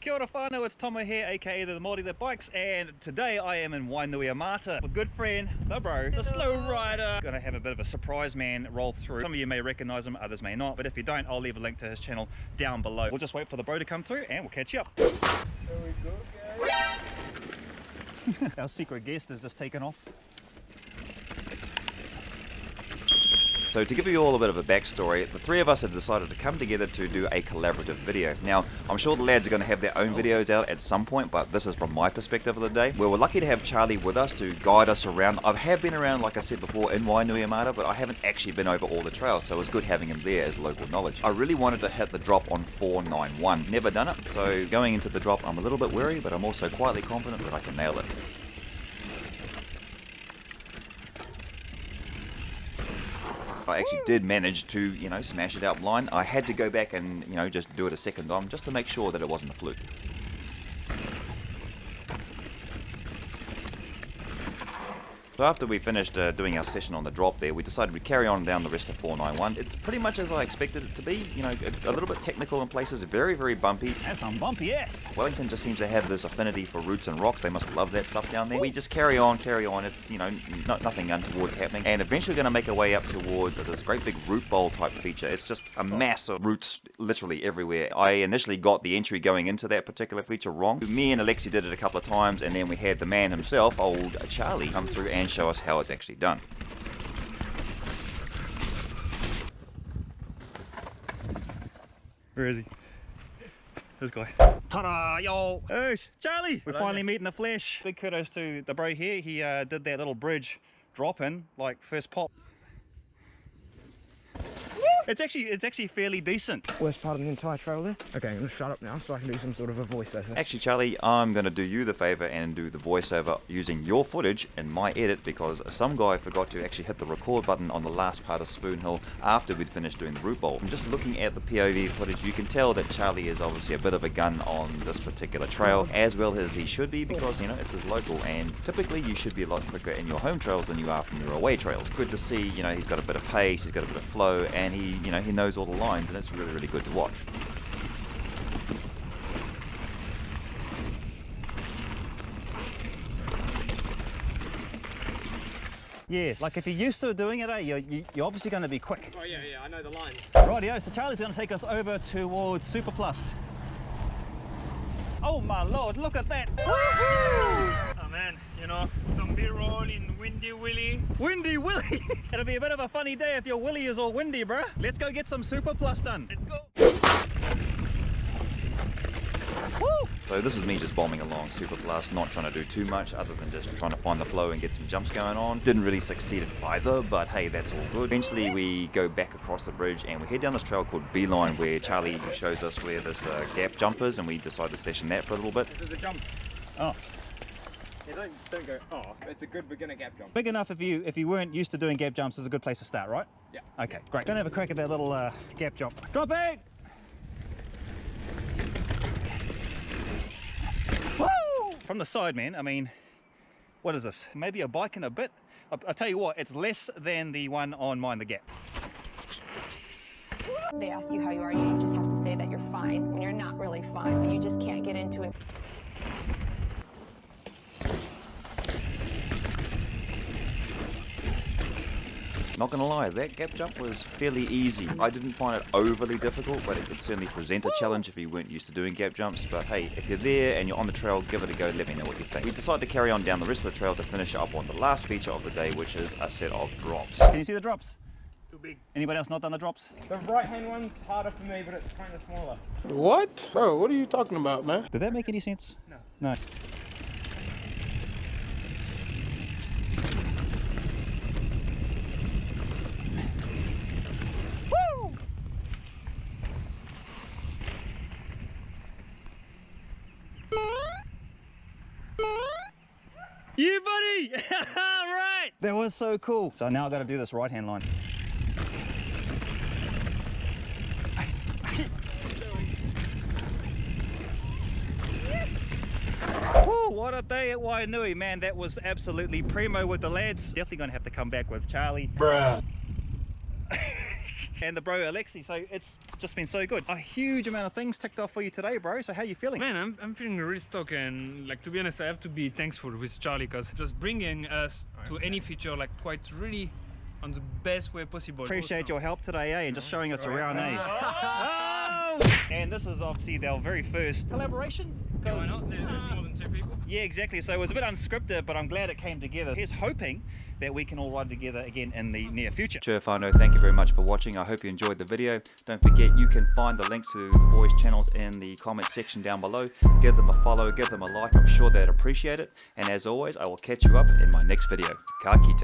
Kia ora whānau, it's Tomo here, aka the Māori that bikes, and today I am in Wainuiomata with good friend, the bro, the slow rider. Gonna have a bit of a surprise man roll through. Some of you may recognize him, others may not, but if you don't, I'll leave a link to his channel down below. We'll just wait for the bro to come through and we'll catch you up. There we go, guys. Our secret guest has just taken off. So to give you all a bit of a backstory, the three of us have decided to come together to do a collaborative video. Now, I'm sure the lads are going to have their own videos out at some point, but this is from my perspective of the day. We're lucky to have Charlie with us to guide us around. I have been around, like I said before, in Wainuiomata, but I haven't actually been over all the trails, so it was good having him there as local knowledge. I really wanted to hit the drop on 491. Never done it, so going into the drop I'm a little bit wary, but I'm also quietly confident that I can nail it. I actually did manage to, smash it out blind. I had to go back and, just do it a second time just to make sure that it wasn't a fluke. So after we finished doing our session on the drop there, we decided we'd carry on down the rest of 491. It's pretty much as I expected it to be, a little bit technical in places, very, very bumpy. That's some bumpy, yes. Wellington just seems to have this affinity for roots and rocks. They must love that stuff down there. We just carry on. It's, nothing untoward's happening. And eventually we're going to make our way up towards this great big root bowl type feature. It's just a mass of roots literally everywhere. I initially got the entry going into that particular feature wrong. Me and Alexis did it a couple of times, and then we had the man himself, old Charlie, come through and show us how it's actually done. Where is he? This guy. Ta-da, yo! Oh, Charlie! We're finally meeting the flesh. Big kudos to the bro here. He did that little bridge drop in, like first pop. It's actually fairly decent. Worst part of the entire trail there. Okay, I'm going to shut up now so I can do some sort of a voiceover. Actually, Charlie, I'm going to do you the favour and do the voiceover using your footage in my edit, because some guy forgot to actually hit the record button on the last part of Spoon Hill after we'd finished doing the root bowl. And just looking at the POV footage, you can tell that Charlie is obviously a bit of a gun on this particular trail, as well as he should be, because, it's his local, and typically you should be a lot quicker in your home trails than you are from your away trails. Good to see, he's got a bit of pace, he's got a bit of flow, and he knows all the lines, and it's really, really good to watch. Yeah, like if you're used to doing it, you're obviously going to be quick. Oh yeah, I know the lines. Rightio, so Charlie's going to take us over towards Super Plus. Oh my lord, look at that! Oh man, some B-roll in Windy Willy. Windy Willy! It'll be a bit of a funny day if your willy is all windy, bruh. Let's go get some Super Plus done. Let's go. Woo! So this is me just bombing along Super Plus, not trying to do too much other than just trying to find the flow and get some jumps going on. Didn't really succeed either, but hey, that's all good. Eventually we go back across the bridge and we head down this trail called Beeline, where Charlie shows us where this gap jump is, and we decide to session that for a little bit. This is a jump. Oh. Yeah, don't go. Oh, it's a good beginner gap jump. Big enough if you weren't used to doing gap jumps is a good place to start, right? Yeah. Okay, great. Gonna have a crack at that little gap jump. Drop it! Woo! From the side, man, I mean, what is this? Maybe a bike and a bit? I'll tell you what, it's less than the one on Mind the Gap. They ask you how you are, you just have to say that you're fine when you're not really fine, but you just can't get into it. Not gonna lie, that gap jump was fairly easy. I didn't find it overly difficult, but it could certainly present a challenge if you weren't used to doing gap jumps. But hey, if you're there and you're on the trail, give it a go, let me know what you think. We decided to carry on down the rest of the trail to finish up on the last feature of the day, which is a set of drops. Can you see the drops? Too big. Anybody else not done the drops? The right hand one's harder for me, but it's kind of smaller. What? Bro, what are you talking about, man? Did that make any sense? No. No. You buddy! Right! That was so cool. So now I've got to do this right hand line. Woo, what a day at Wainui, man. That was absolutely primo with the lads. Definitely going to have to come back with Charlie. Bruh. And the bro Alexis. So just been so good. A huge amount of things ticked off for you today, bro. So how you feeling? Man, I'm feeling really stoked, and like, to be honest, I have to be thankful with Charlie, because just bringing us to any feature like quite really on the best way possible. Appreciate your help today, eh? And just showing us around, eh? And this is obviously our very first collaboration. Yeah, why not? There's more than 2 people. Yeah, exactly. So it was a bit unscripted, but I'm glad it came together. Here's hoping that we can all ride together again in the near future. Sure, whānau, thank you very much for watching. I hope you enjoyed the video. Don't forget, you can find the links to the boys' channels in the comment section down below. Give them a follow, give them a like. I'm sure they'd appreciate it. And as always, I will catch you up in my next video. Ka kite.